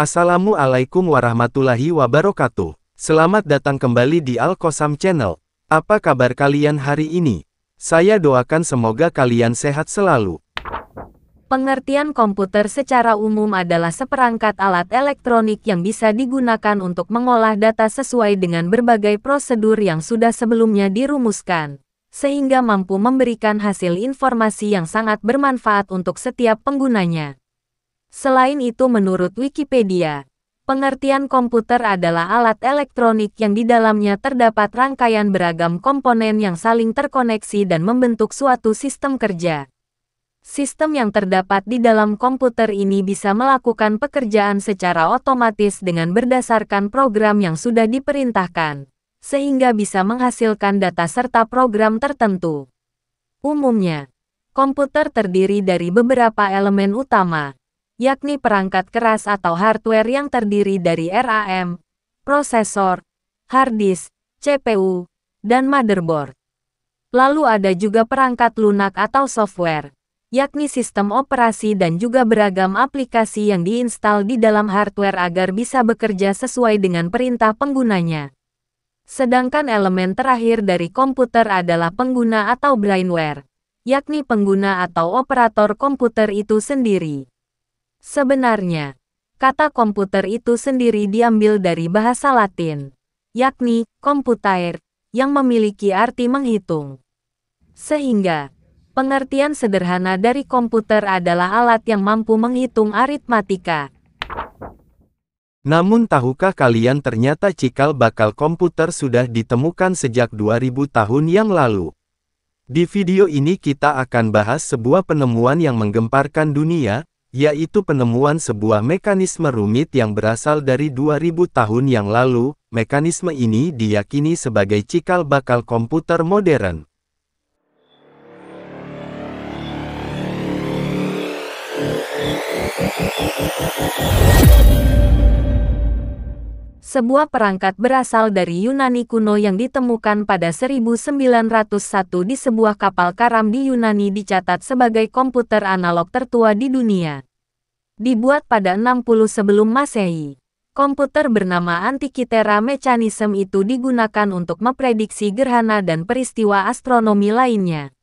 Assalamualaikum warahmatullahi wabarakatuh. Selamat datang kembali di Al-Qasam Channel. Apa kabar kalian hari ini? Saya doakan semoga kalian sehat selalu. Pengertian komputer secara umum adalah seperangkat alat elektronik yang bisa digunakan untuk mengolah data sesuai dengan berbagai prosedur yang sudah sebelumnya dirumuskan, sehingga mampu memberikan hasil informasi yang sangat bermanfaat untuk setiap penggunanya. Selain itu, menurut Wikipedia, pengertian komputer adalah alat elektronik yang di dalamnya terdapat rangkaian beragam komponen yang saling terkoneksi dan membentuk suatu sistem kerja. Sistem yang terdapat di dalam komputer ini bisa melakukan pekerjaan secara otomatis dengan berdasarkan program yang sudah diperintahkan, sehingga bisa menghasilkan data serta program tertentu. Umumnya, komputer terdiri dari beberapa elemen utama, yakni perangkat keras atau hardware yang terdiri dari RAM, prosesor, hard disk, CPU, dan motherboard. Lalu ada juga perangkat lunak atau software, yakni sistem operasi dan juga beragam aplikasi yang diinstal di dalam hardware agar bisa bekerja sesuai dengan perintah penggunanya. Sedangkan elemen terakhir dari komputer adalah pengguna atau brainware, yakni pengguna atau operator komputer itu sendiri. Sebenarnya, kata komputer itu sendiri diambil dari bahasa Latin, yakni computare, yang memiliki arti menghitung. Sehingga, pengertian sederhana dari komputer adalah alat yang mampu menghitung aritmatika. Namun tahukah kalian ternyata cikal bakal komputer sudah ditemukan sejak 2000 tahun yang lalu? Di video ini kita akan bahas sebuah penemuan yang menggemparkan dunia, yaitu penemuan sebuah mekanisme rumit yang berasal dari 2000 tahun yang lalu. Mekanisme ini diyakini sebagai cikal bakal komputer modern. Sebuah perangkat berasal dari Yunani kuno yang ditemukan pada 1901 di sebuah kapal karam di Yunani dicatat sebagai komputer analog tertua di dunia. Dibuat pada 60 sebelum Masehi, komputer bernama Antikythera Mechanism itu digunakan untuk memprediksi gerhana dan peristiwa astronomi lainnya.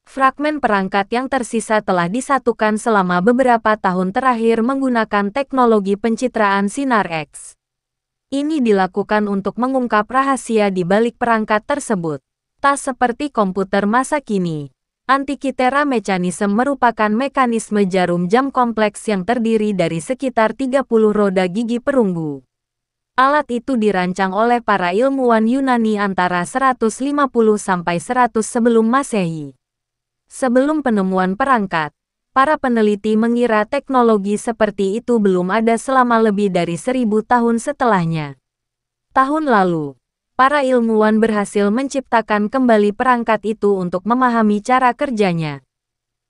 Fragmen perangkat yang tersisa telah disatukan selama beberapa tahun terakhir menggunakan teknologi pencitraan sinar X. Ini dilakukan untuk mengungkap rahasia di balik perangkat tersebut. Tak seperti komputer masa kini, Antikythera Mechanism merupakan mekanisme jarum jam kompleks yang terdiri dari sekitar 30 roda gigi perunggu. Alat itu dirancang oleh para ilmuwan Yunani antara 150 sampai 100 sebelum Masehi. Sebelum penemuan perangkat, para peneliti mengira teknologi seperti itu belum ada selama lebih dari 1000 tahun setelahnya. Tahun lalu, para ilmuwan berhasil menciptakan kembali perangkat itu untuk memahami cara kerjanya.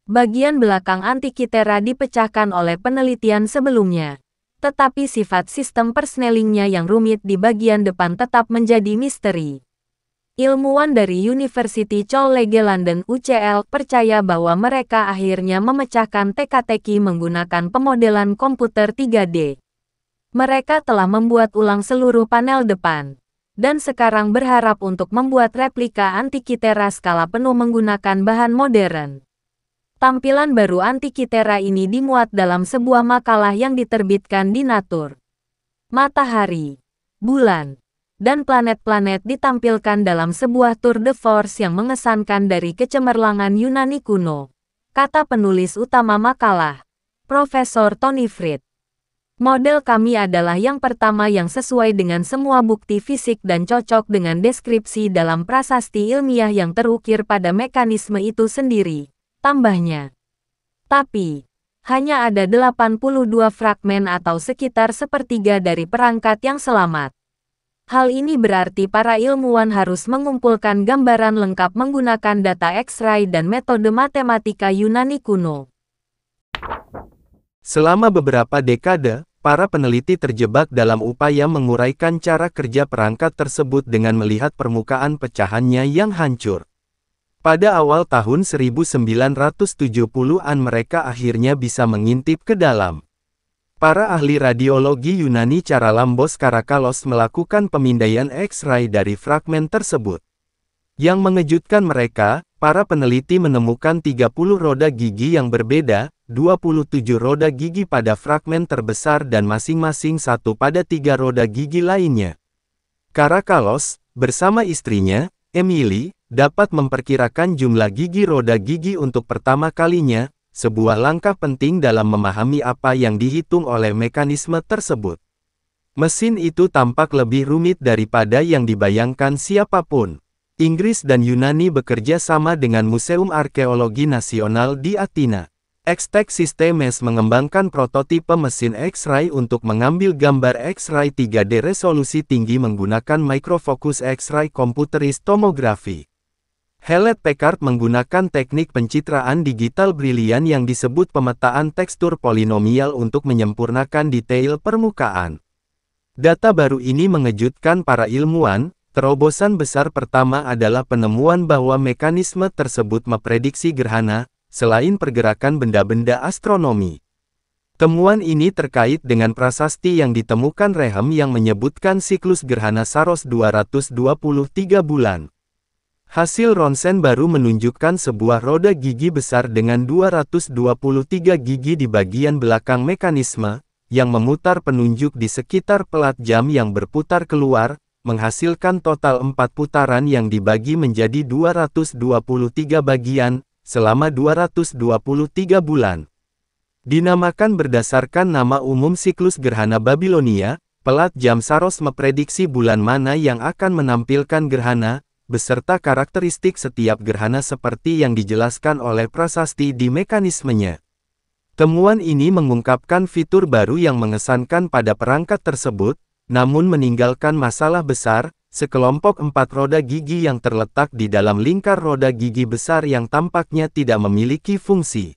Bagian belakang Antikythera dipecahkan oleh penelitian sebelumnya, tetapi sifat sistem persnelingnya yang rumit di bagian depan tetap menjadi misteri. Ilmuwan dari University College London (UCL) percaya bahwa mereka akhirnya memecahkan teka-teki menggunakan pemodelan komputer 3D. Mereka telah membuat ulang seluruh panel depan, dan sekarang berharap untuk membuat replika Antikythera skala penuh menggunakan bahan modern. Tampilan baru Antikythera ini dimuat dalam sebuah makalah yang diterbitkan di Nature. Matahari, bulan, dan planet-planet ditampilkan dalam sebuah tour de force yang mengesankan dari kecemerlangan Yunani kuno, kata penulis utama makalah, Profesor Tony Fried. Model kami adalah yang pertama yang sesuai dengan semua bukti fisik dan cocok dengan deskripsi dalam prasasti ilmiah yang terukir pada mekanisme itu sendiri, tambahnya. Tapi, hanya ada 82 fragmen atau sekitar sepertiga dari perangkat yang selamat. Hal ini berarti para ilmuwan harus mengumpulkan gambaran lengkap menggunakan data X-ray dan metode matematika Yunani kuno. Selama beberapa dekade, para peneliti terjebak dalam upaya menguraikan cara kerja perangkat tersebut dengan melihat permukaan pecahannya yang hancur. Pada awal tahun 1970-an mereka akhirnya bisa mengintip ke dalam. Para ahli radiologi Yunani cara Lambos Karakalos melakukan pemindaian X-ray dari fragmen tersebut. Yang mengejutkan mereka, para peneliti menemukan 30 roda gigi yang berbeda, 27 roda gigi pada fragmen terbesar dan masing-masing satu pada 3 roda gigi lainnya. Karakalos, bersama istrinya, Emily, dapat memperkirakan jumlah gigi roda gigi untuk pertama kalinya, sebuah langkah penting dalam memahami apa yang dihitung oleh mekanisme tersebut. Mesin itu tampak lebih rumit daripada yang dibayangkan siapapun. Inggris dan Yunani bekerja sama dengan Museum Arkeologi Nasional di Athena. X-Tech Systems mengembangkan prototipe mesin X-ray untuk mengambil gambar X-ray 3D resolusi tinggi menggunakan microfocus X-ray computerized tomography. Hewlett-Packard menggunakan teknik pencitraan digital brilian yang disebut pemetaan tekstur polinomial untuk menyempurnakan detail permukaan. Data baru ini mengejutkan para ilmuwan. Terobosan besar pertama adalah penemuan bahwa mekanisme tersebut memprediksi gerhana, selain pergerakan benda-benda astronomi. Temuan ini terkait dengan prasasti yang ditemukan Rehem yang menyebutkan siklus gerhana Saros 223 bulan. Hasil ronsen baru menunjukkan sebuah roda gigi besar dengan 223 gigi di bagian belakang mekanisme, yang memutar penunjuk di sekitar pelat jam yang berputar keluar, menghasilkan total 4 putaran yang dibagi menjadi 223 bagian, selama 223 bulan. Dinamakan berdasarkan nama umum siklus gerhana Babilonia, pelat jam Saros memprediksi bulan mana yang akan menampilkan gerhana, beserta karakteristik setiap gerhana seperti yang dijelaskan oleh prasasti di mekanismenya. Temuan ini mengungkapkan fitur baru yang mengesankan pada perangkat tersebut, namun meninggalkan masalah besar, sekelompok 4 roda gigi yang terletak di dalam lingkar roda gigi besar yang tampaknya tidak memiliki fungsi.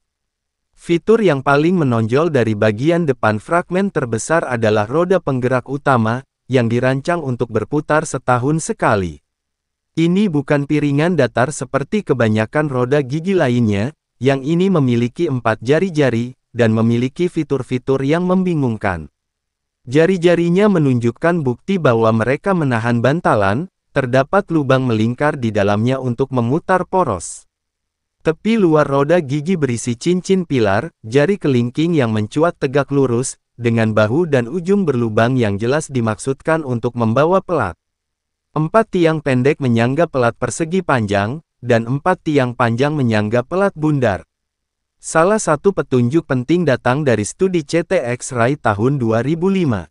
Fitur yang paling menonjol dari bagian depan fragmen terbesar adalah roda penggerak utama, yang dirancang untuk berputar setahun sekali. Ini bukan piringan datar seperti kebanyakan roda gigi lainnya, yang ini memiliki 4 jari-jari, dan memiliki fitur-fitur yang membingungkan. Jari-jarinya menunjukkan bukti bahwa mereka menahan bantalan, terdapat lubang melingkar di dalamnya untuk memutar poros. Tepi luar roda gigi berisi cincin pilar, jari kelingking yang mencuat tegak lurus, dengan bahu dan ujung berlubang yang jelas dimaksudkan untuk membawa pelat. 4 tiang pendek menyangga pelat persegi panjang, dan 4 tiang panjang menyangga pelat bundar. Salah satu petunjuk penting datang dari studi CT X-ray tahun 2005.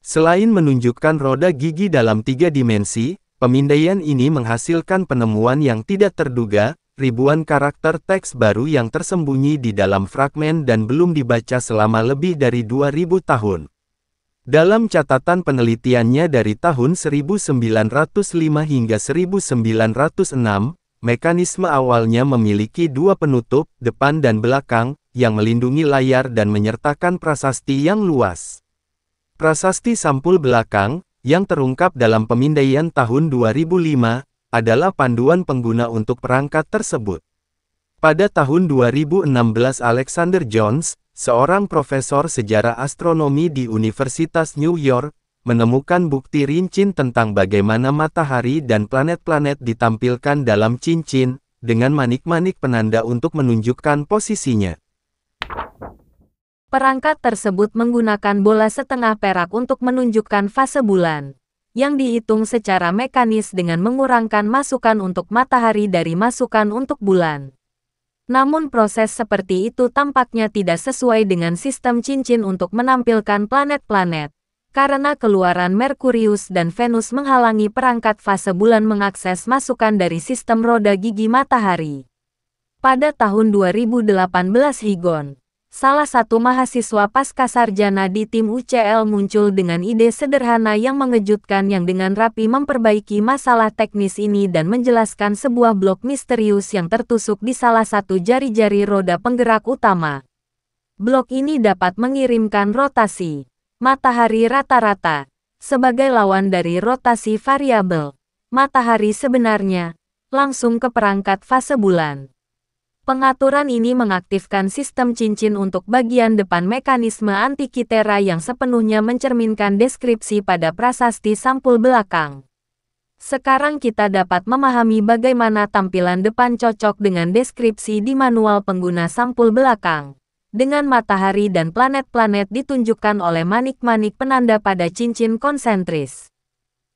Selain menunjukkan roda gigi dalam 3 dimensi, pemindaian ini menghasilkan penemuan yang tidak terduga, ribuan karakter teks baru yang tersembunyi di dalam fragmen dan belum dibaca selama lebih dari 2000 tahun. Dalam catatan penelitiannya dari tahun 1905 hingga 1906, mekanisme awalnya memiliki 2 penutup, depan dan belakang, yang melindungi layar dan menyertakan prasasti yang luas. Prasasti sampul belakang, yang terungkap dalam pemindaian tahun 2005, adalah panduan pengguna untuk perangkat tersebut. Pada tahun 2016 Alexander Jones, seorang profesor sejarah astronomi di Universitas New York, menemukan bukti rinci tentang bagaimana matahari dan planet-planet ditampilkan dalam cincin, dengan manik-manik penanda untuk menunjukkan posisinya. Perangkat tersebut menggunakan bola setengah perak untuk menunjukkan fase bulan, yang dihitung secara mekanis dengan mengurangkan masukan untuk matahari dari masukan untuk bulan. Namun proses seperti itu tampaknya tidak sesuai dengan sistem cincin untuk menampilkan planet-planet, karena keluaran Merkurius dan Venus menghalangi perangkat fase bulan mengakses masukan dari sistem roda gigi matahari. Pada tahun 2018 Higon, salah satu mahasiswa pascasarjana di tim UCL muncul dengan ide sederhana yang mengejutkan yang dengan rapi memperbaiki masalah teknis ini dan menjelaskan sebuah blok misterius yang tertusuk di salah satu jari-jari roda penggerak utama. Blok ini dapat mengirimkan rotasi matahari rata-rata sebagai lawan dari rotasi variabel matahari sebenarnya langsung ke perangkat fase bulan. Pengaturan ini mengaktifkan sistem cincin untuk bagian depan mekanisme Antikythera yang sepenuhnya mencerminkan deskripsi pada prasasti sampul belakang. Sekarang kita dapat memahami bagaimana tampilan depan cocok dengan deskripsi di manual pengguna sampul belakang. Dengan matahari dan planet-planet ditunjukkan oleh manik-manik penanda pada cincin konsentris.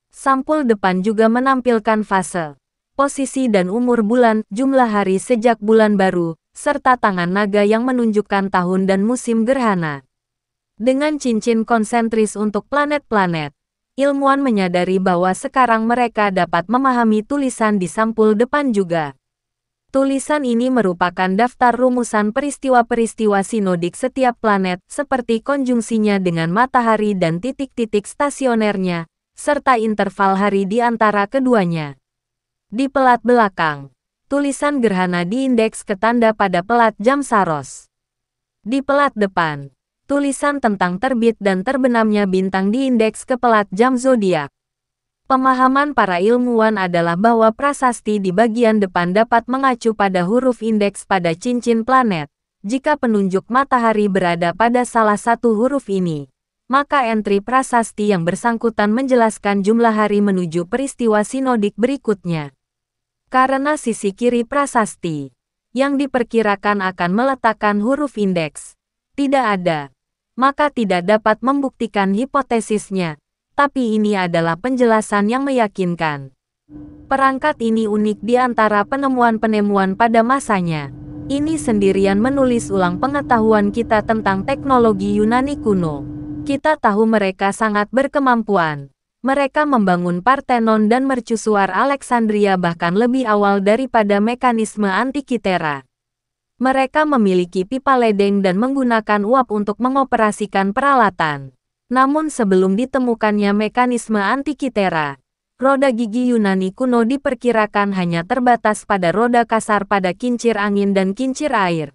Sampul depan juga menampilkan fase, posisi dan umur bulan, jumlah hari sejak bulan baru, serta tangan naga yang menunjukkan tahun dan musim gerhana. Dengan cincin konsentris untuk planet-planet, ilmuwan menyadari bahwa sekarang mereka dapat memahami tulisan di sampul depan juga. Tulisan ini merupakan daftar rumusan peristiwa-peristiwa sinodik setiap planet, seperti konjungsinya dengan matahari dan titik-titik stasionernya, serta interval hari di antara keduanya. Di pelat belakang, tulisan gerhana diindeks ke tanda pada pelat jam Saros. Di pelat depan, tulisan tentang terbit dan terbenamnya bintang diindeks ke pelat jam zodiak. Pemahaman para ilmuwan adalah bahwa prasasti di bagian depan dapat mengacu pada huruf indeks pada cincin planet. Jika penunjuk matahari berada pada salah satu huruf ini, maka entri prasasti yang bersangkutan menjelaskan jumlah hari menuju peristiwa sinodik berikutnya. Karena sisi kiri prasasti, yang diperkirakan akan meletakkan huruf indeks, tidak ada, maka tidak dapat membuktikan hipotesisnya, tapi ini adalah penjelasan yang meyakinkan. Perangkat ini unik di antara penemuan-penemuan pada masanya. Ini sendirian menulis ulang pengetahuan kita tentang teknologi Yunani kuno. Kita tahu mereka sangat berkemampuan. Mereka membangun Parthenon dan mercusuar Alexandria bahkan lebih awal daripada mekanisme Antikythera. Mereka memiliki pipa ledeng dan menggunakan uap untuk mengoperasikan peralatan. Namun sebelum ditemukannya mekanisme Antikythera, roda gigi Yunani kuno diperkirakan hanya terbatas pada roda kasar pada kincir angin dan kincir air.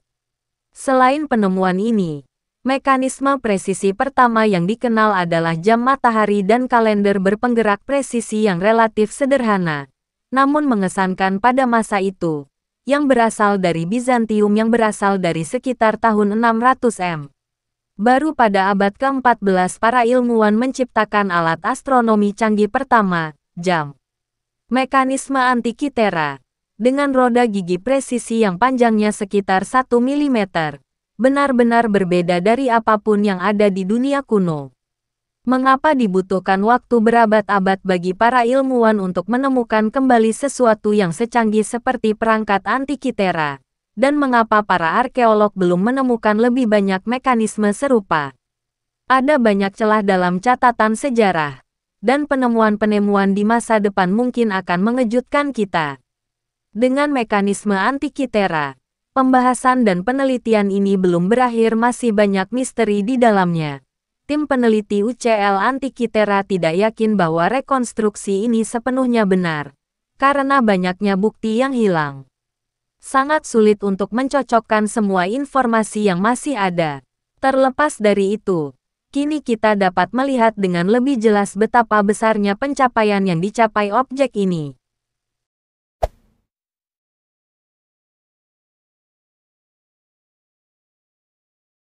Selain penemuan ini, mekanisme presisi pertama yang dikenal adalah jam matahari dan kalender berpenggerak presisi yang relatif sederhana, namun mengesankan pada masa itu, yang berasal dari Bizantium yang berasal dari sekitar tahun 600 M. Baru pada abad ke-14 para ilmuwan menciptakan alat astronomi canggih pertama, jam. Mekanisme Antikythera, dengan roda gigi presisi yang panjangnya sekitar 1 mm. Benar-benar berbeda dari apapun yang ada di dunia kuno. Mengapa dibutuhkan waktu berabad-abad bagi para ilmuwan untuk menemukan kembali sesuatu yang secanggih seperti perangkat Antikythera? Dan mengapa para arkeolog belum menemukan lebih banyak mekanisme serupa? Ada banyak celah dalam catatan sejarah, dan penemuan-penemuan di masa depan mungkin akan mengejutkan kita. Dengan mekanisme Antikythera, pembahasan dan penelitian ini belum berakhir, masih banyak misteri di dalamnya. Tim peneliti UCL Antikythera tidak yakin bahwa rekonstruksi ini sepenuhnya benar, karena banyaknya bukti yang hilang. Sangat sulit untuk mencocokkan semua informasi yang masih ada. Terlepas dari itu, kini kita dapat melihat dengan lebih jelas betapa besarnya pencapaian yang dicapai objek ini.